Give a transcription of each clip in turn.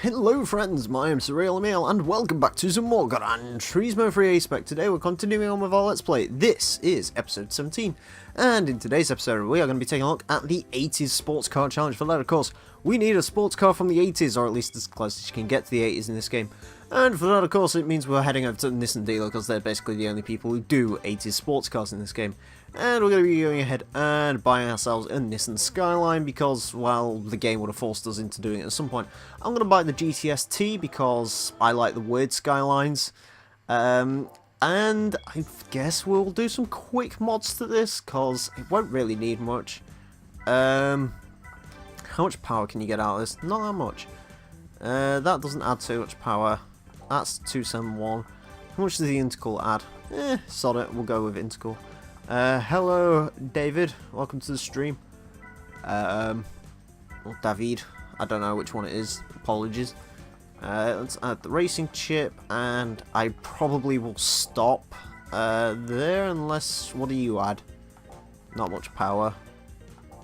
Hello friends, my name's Emile and welcome back to some more Gran Turismo for A-Spec. Today we're continuing on with our Let's Play. This is episode 17, and in today's episode we are going to be taking a look at the 80s sports car challenge. For that, of course, we need a sports car from the 80s, or at least as close as you can get to the 80s in this game. And for that, of course, it means we're heading over to the Nissan dealer, because they're basically the only people who do 80s sports cars in this game. And we're going to be going ahead and buying ourselves a Nissan Skyline, because, well, the game would have forced us into doing it at some point. I'm going to buy the GTS T, because I like the weird Skylines. And I guess we'll do some quick mods to this, because it won't really need much. How much power can you get out of this? Not that much. That doesn't add too much power. That's 271. How much does the intercool add? Sod it, we'll go with intercool. Hello, David. Welcome to the stream. Or David. I don't know which one it is. Apologies. Let's add the racing chip, and I probably will stop there unless... What do you add? Not much power.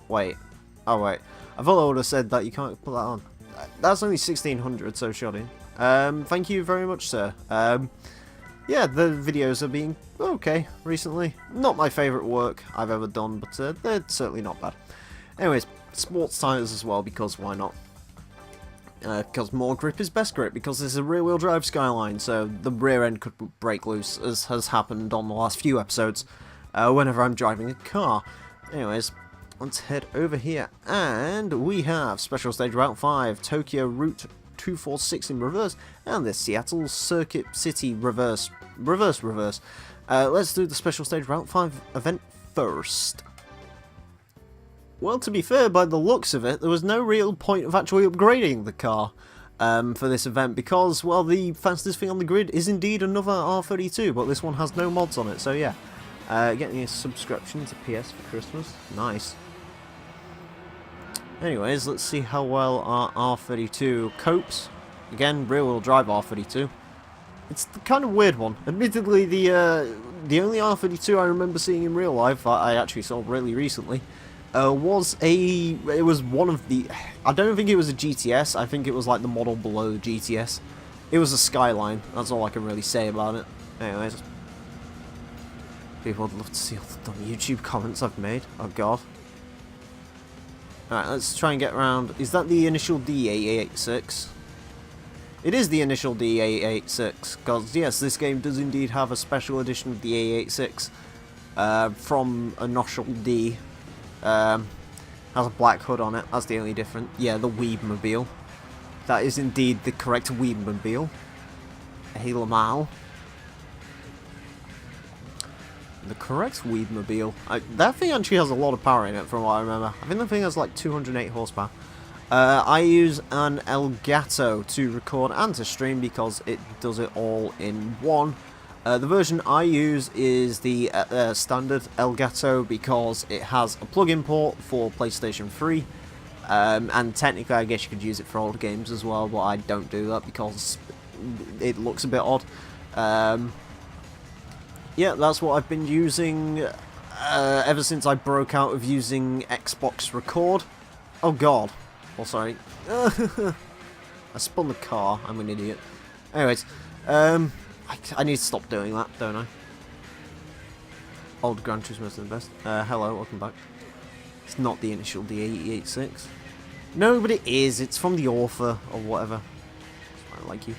Wait. Oh, wait. I thought I would have said that you can't put that on. That's only 1600, so shoddy. Thank you very much, sir. Yeah, the videos have been okay recently. Not my favourite work I've ever done, but they're certainly not bad. Anyways, sports tyres as well, because why not? Because more grip is best grip, because this is a rear-wheel drive Skyline, so the rear end could break loose, as has happened on the last few episodes, whenever I'm driving a car. Anyways, let's head over here, and we have Special Stage Route 5, Tokyo Route 246 in reverse, and the Seattle Circuit City reverse. Let's do the Special Stage Route 5 event first. Well, to be fair, by the looks of it, there was no real point of actually upgrading the car for this event, because, well, the fastest thing on the grid is indeed another R32, but this one has no mods on it, so yeah. Getting a subscription to PS for Christmas. Nice. Anyways, let's see how well our R32 copes. Again, rear-wheel drive R32. It's the kind of weird one. Admittedly, the only R32 I remember seeing in real life, I actually saw really recently, was one of the... I don't think it was a GTS, I think it was like the model below the GTS. It was a Skyline, that's all I can really say about it. Anyways. People would love to see all the dumb YouTube comments I've made. Oh god. Alright, let's try and get around. Is that the initial D886? It is the initial D886, because yes, this game does indeed have a special edition of the A86 from initial D. Has a black hood on it, that's the only difference. Yeah, the Weebmobile. That is indeed the correct Weebmobile. Hey, Emile. The correct Weebmobile. That thing actually has a lot of power in it, from what I remember. I think the thing has like 208 horsepower. I use an Elgato to record and to stream, because it does it all in one. The version I use is the standard Elgato, because it has a plug-in port for PlayStation 3. And technically I guess you could use it for older games as well, but I don't do that because it looks a bit odd. Yeah, that's what I've been using ever since I broke out of using Xbox Record. Oh god. Oh, sorry. I spun the car. I'm an idiot. Anyways, I need to stop doing that, don't I? Old Gran Turismo is the best. Hello, welcome back. It's not the initial D886. No, but it is. It's from the author, or whatever. I like you.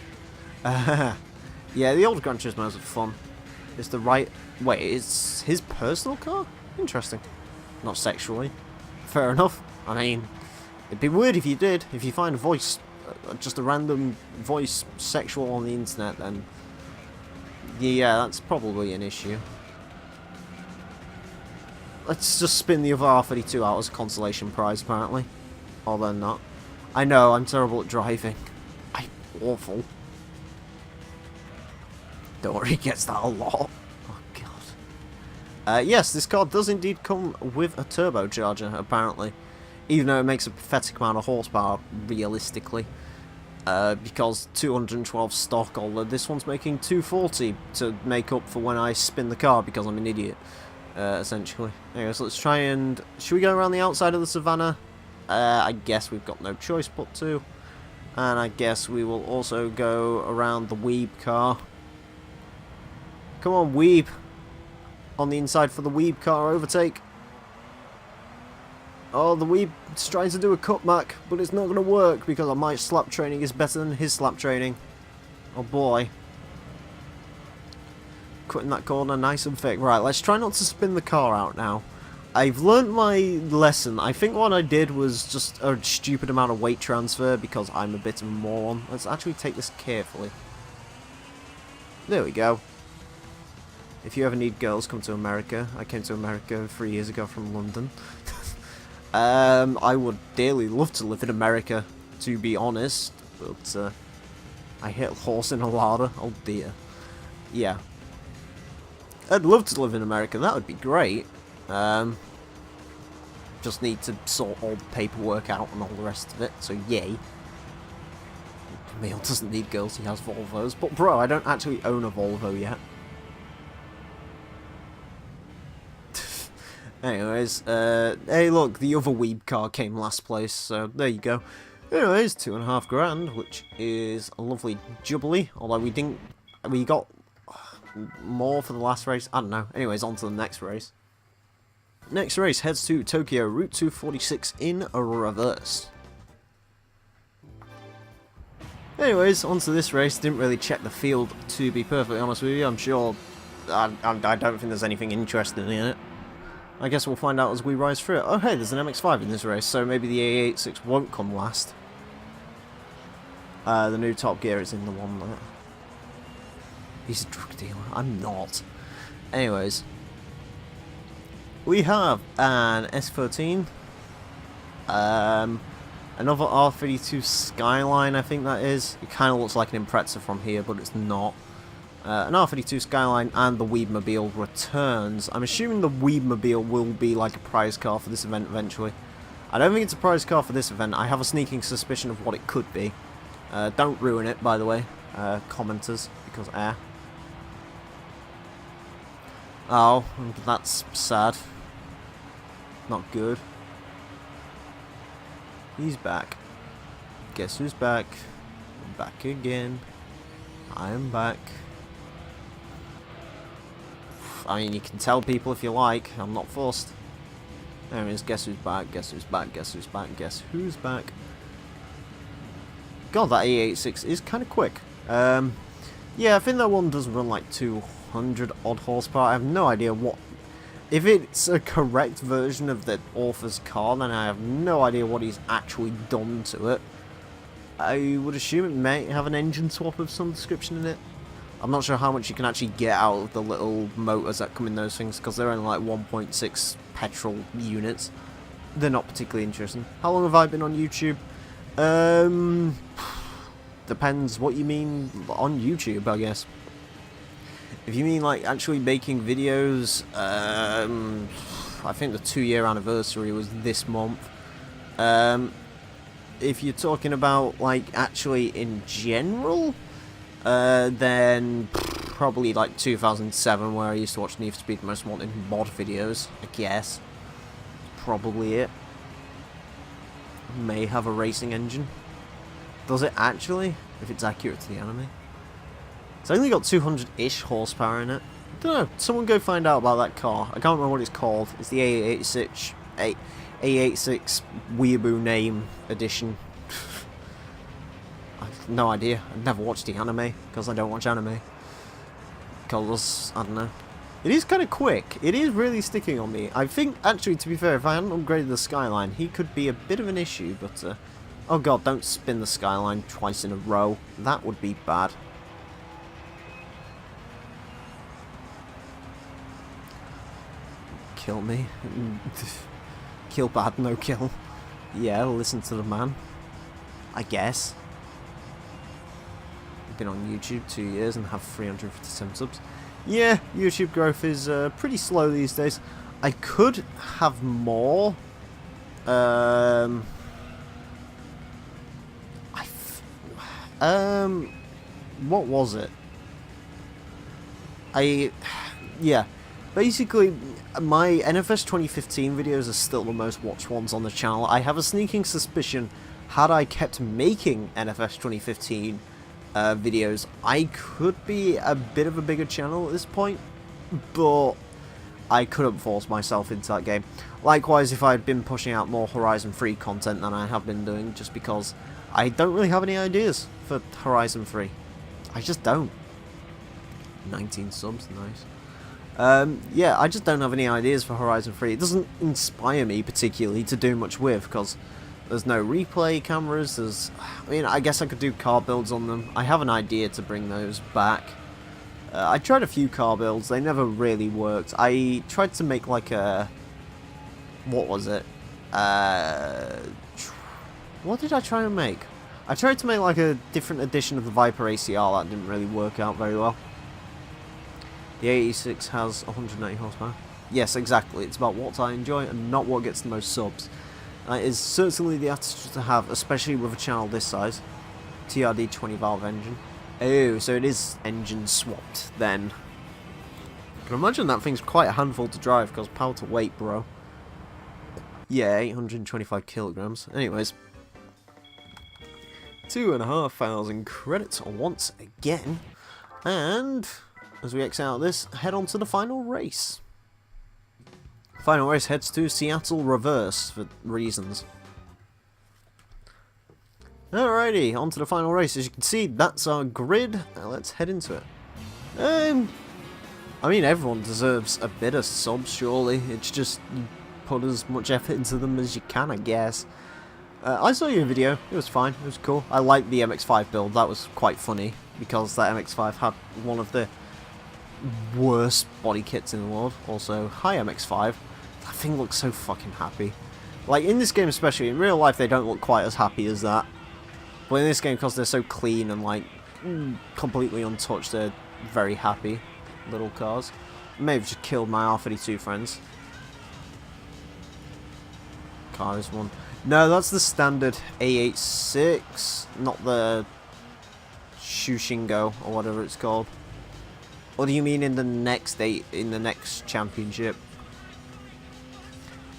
Yeah, the old Gran Turismos are fun. It's the right... Wait, it's his personal car? Interesting. Not sexually. Fair enough. I mean, it'd be weird if you did. If you find a voice, just a random voice sexual on the internet, then... Yeah, that's probably an issue. Let's just spin the other R32 out as a consolation prize, apparently. Or then not. I know, I'm terrible at driving. I'm awful. Dory gets that a lot. Oh god. Yes, this car does indeed come with a turbocharger, apparently. Even though it makes a pathetic amount of horsepower, realistically. Because 212 stock, although this one's making 240 to make up for when I spin the car, because I'm an idiot. Essentially. Anyway, so let's try and... Should we go around the outside of the savannah? I guess we've got no choice but to. And I guess we will also go around the Weeb car. Come on, Weeb. On the inside for the Weeb car overtake. Oh, the Weeb's trying to do a cutback, but it's not going to work because my slap training is better than his slap training. Oh boy. Cutting that corner nice and thick. Right, let's try not to spin the car out now. I've learnt my lesson. I think what I did was just a stupid amount of weight transfer because I'm a bit of a moron. Let's actually take this carefully. There we go. If you ever need girls, come to America. I came to America 3 years ago from London. I would dearly love to live in America, to be honest. But I hit a horse in a larder. Oh dear. Yeah. I'd love to live in America. That would be great. Just need to sort all the paperwork out and all the rest of it, so yay. Emile doesn't need girls, he has Volvos. But bro, I don't actually own a Volvo yet. Anyways, hey look, the other Weeb car came last place, so there you go. Anyways, $2.5 grand, which is a lovely jubilee, although we got more for the last race, I don't know. Anyways, on to the next race. Next race heads to Tokyo, Route 246 in reverse. Anyways, onto this race. Didn't really check the field, to be perfectly honest with you. I'm sure I don't think there's anything interesting in it. I guess we'll find out as we rise through it. Oh hey, there's an MX-5 in this race, so maybe the A86 won't come last. The new Top Gear is in the one there. He's a drug dealer. I'm not. Anyways. We have an S13, another R32 Skyline, I think that is. It kind of looks like an Impreza from here, but it's not. An R32 Skyline and the Weebmobile returns. I'm assuming the Weebmobile will be like a prize car for this event eventually. I don't think it's a prize car for this event. I have a sneaking suspicion of what it could be. Don't ruin it, by the way, commenters, because Oh, that's sad. Not good. He's back. Guess who's back? Back again. I am back. I mean, you can tell people if you like. I'm not forced. Anyways, guess who's back? Guess who's back? Guess who's back? Guess who's back? God, that A86 is kind of quick. Yeah, I think that one does run like 200 odd horsepower. I have no idea what. If it's a correct version of the author's car, then I have no idea what he's actually done to it. I would assume it may have an engine swap of some description in it. I'm not sure how much you can actually get out of the little motors that come in those things, because they're only like 1.6 petrol units. They're not particularly interesting. How long have I been on YouTube? Depends what you mean on YouTube, I guess. If you mean like actually making videos, I think the 2-year anniversary was this month. If you're talking about like actually in general, then probably like 2007, where I used to watch Need for Speed Most Wanted mod videos, I guess. Probably it. May have a racing engine. Does it actually? If it's accurate to the anime. It's only got 200-ish horsepower in it. I don't know. Someone go find out about that car. I can't remember what it's called. It's the A86 Weeaboo Name Edition. I have no idea. I've never watched the anime because I don't watch anime. Because, I don't know. It is kind of quick. It is really sticking on me. I think, actually, to be fair, if I hadn't upgraded the Skyline, he could be a bit of an issue, but, oh god, don't spin the Skyline twice in a row. That would be bad. Kill me. Kill bad, no kill. Yeah, listen to the man. I guess. I've been on YouTube 2 years and have 357 subs. Yeah, YouTube growth is pretty slow these days. I could have more. What was it? Yeah. Basically, my NFS 2015 videos are still the most watched ones on the channel. I have a sneaking suspicion had I kept making NFS 2015 videos, I could be a bit of a bigger channel at this point, but I couldn't force myself into that game. Likewise, if I had been pushing out more Horizon 3 content than I have been doing, just because I don't really have any ideas for Horizon 3. I just don't. 19 subs, nice. Yeah, I just don't have any ideas for Horizon 3. It doesn't inspire me particularly to do much with, because there's no replay cameras, I mean, I guess I could do car builds on them. I have an idea to bring those back. I tried a few car builds, they never really worked. I tried to make like a... what was it? What did I try to make? I tried to make like a different edition of the Viper ACR, that didn't really work out very well. The 86 has 190 horsepower. Yes, exactly, it's about what I enjoy and not what gets the most subs. That is certainly the attitude to have, especially with a channel this size. TRD 20 valve engine. Oh, so it is engine swapped then. I can imagine that thing's quite a handful to drive, because power to weight, bro. Yeah, 825 kilograms. Anyways. 2,500 credits once again. And as we exit out of this, head on to the final race. Final race heads to Seattle Reverse for reasons. Alrighty, on to the final race. As you can see, that's our grid. Now let's head into it. I mean, everyone deserves a bit of subs, surely. It's just you put as much effort into them as you can, I guess. I saw your video. It was fine. It was cool. I liked the MX-5 build. That was quite funny, because that MX-5 had one of the worst body kits in the world. Also, hi MX-5. That thing looks so fucking happy. Like, in this game especially, in real life they don't look quite as happy as that. But in this game, because they're so clean and, like, completely untouched, they're very happy little cars. May have just killed my R32 friends. Car is one. No, that's the standard A86, not the Shushingo, or whatever it's called. Or do you mean in the next championship?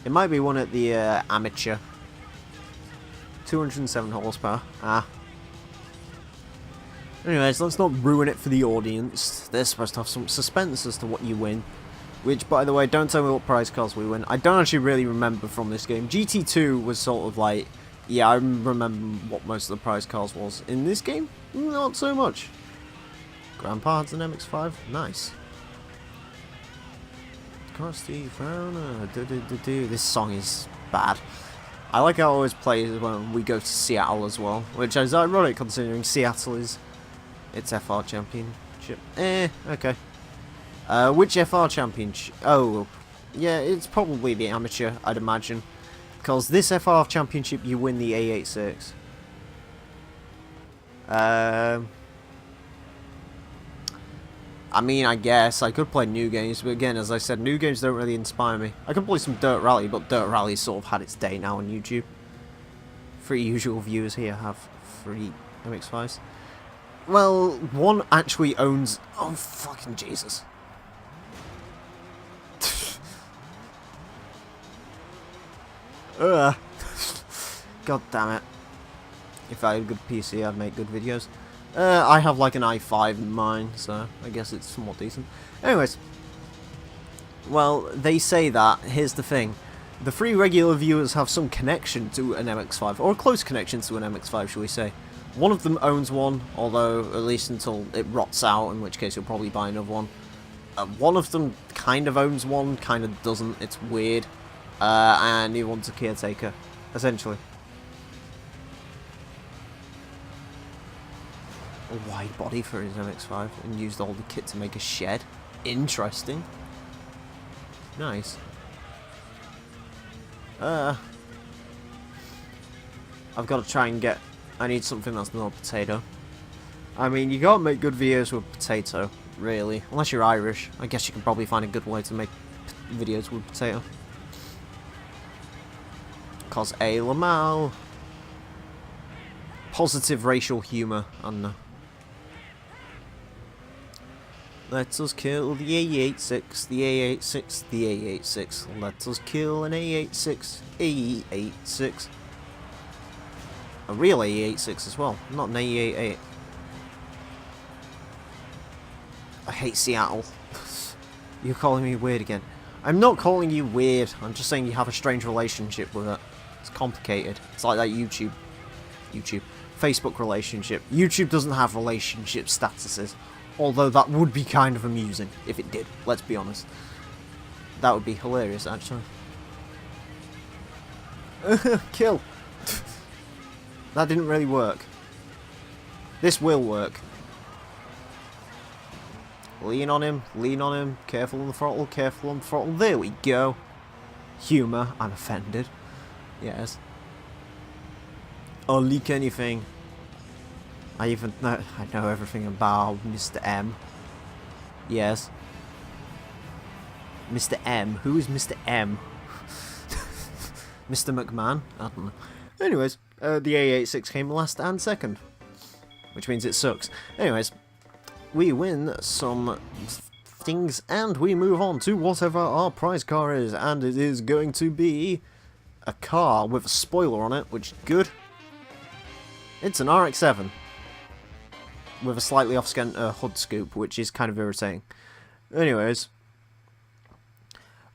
It might be one at the amateur. 207 horsepower. Ah. Anyways, let's not ruin it for the audience. They're supposed to have some suspense as to what you win. Which, by the way, don't tell me what prize cars we win. I don't actually really remember from this game. GT2 was sort of like... yeah, I remember what most of the prize cars was. In this game, not so much. Grandpa has an MX-5. Nice. This song is bad. I like how it always plays when we go to Seattle as well, which is ironic considering Seattle is its FR championship. Okay. Which FR championship? Oh, yeah, it's probably the amateur, I'd imagine, because this FR championship you win the A86. I mean, I guess I could play new games, but again, as I said, new games don't really inspire me. I can play some Dirt Rally, but Dirt Rally's sort of had its day now on YouTube. 3 usual viewers here have 3 MX-5s. Well, one actually owns... oh, fucking Jesus. God damn it. If I had a good PC, I'd make good videos. I have like an i5 in mine, so I guess it's somewhat decent. Anyways, well, they say that. Here's the thing. The 3 regular viewers have some connection to an MX-5, or a close connection to an MX-5, shall we say. One of them owns one, although at least until it rots out, in which case you'll probably buy another one. One of them kind of owns one, kind of doesn't. It's weird. And he wants a caretaker, essentially. A wide body for his MX-5 and used all the kit to make a shed. Interesting. Nice. I've got to try and get... I need something that's not potato. I mean, you can't make good videos with potato, really. Unless you're Irish. I guess you can probably find a good way to make videos with potato. Cause a Lamal. Positive racial humour, and let us kill the A86, the A86, the A86. Let us kill an A86, A86. A real AE86 as well, not an AE88. I hate Seattle. You're calling me weird again. I'm not calling you weird, I'm just saying you have a strange relationship with it. It's complicated. It's like that YouTube, Facebook relationship. YouTube doesn't have relationship statuses, although that would be kind of amusing if it did, let's be honest. That would be hilarious, actually. Kill! That didn't really work. This will work. Lean on him, careful on the throttle, careful on the throttle. There we go. Humour, I'm offended. Yes. I'll leak anything. I know everything about Mr. M. Yes. Mr. M. Who is Mr. M? Mr. McMahon? I don't know. Anyways, the A86 came last and second, which means it sucks. Anyways, we win some things and we move on to whatever our prize car is, and it is going to be a car with a spoiler on it, which is good. It's an RX-7 with a slightly off-center hood scoop, which is kind of irritating. Anyways,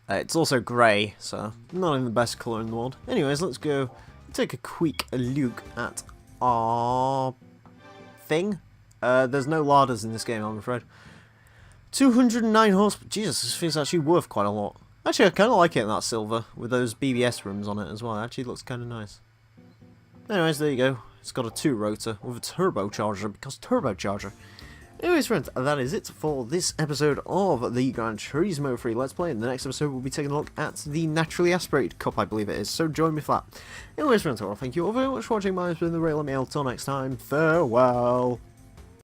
it's also grey, so not in the best colour in the world. Anyways, let's go take a quick look at our thing. There's no larders in this game, I'm afraid. 209 horsepower. Jesus, this thing's actually worth quite a lot. Actually, I kind of like it in that silver, with those BBS rims on it as well. It actually looks kind of nice. Anyways, there you go. It's got a 2-rotor with a turbocharger, because turbocharger. Anyways, friends, that is it for this episode of the Gran Turismo 3 Let's Play. In the next episode, we'll be taking a look at the Naturally Aspirated Cup, I believe it is, so join me for that. Anyways, friends, well, thank you all very much for watching. My name's been the Real Emile. Till next time, farewell.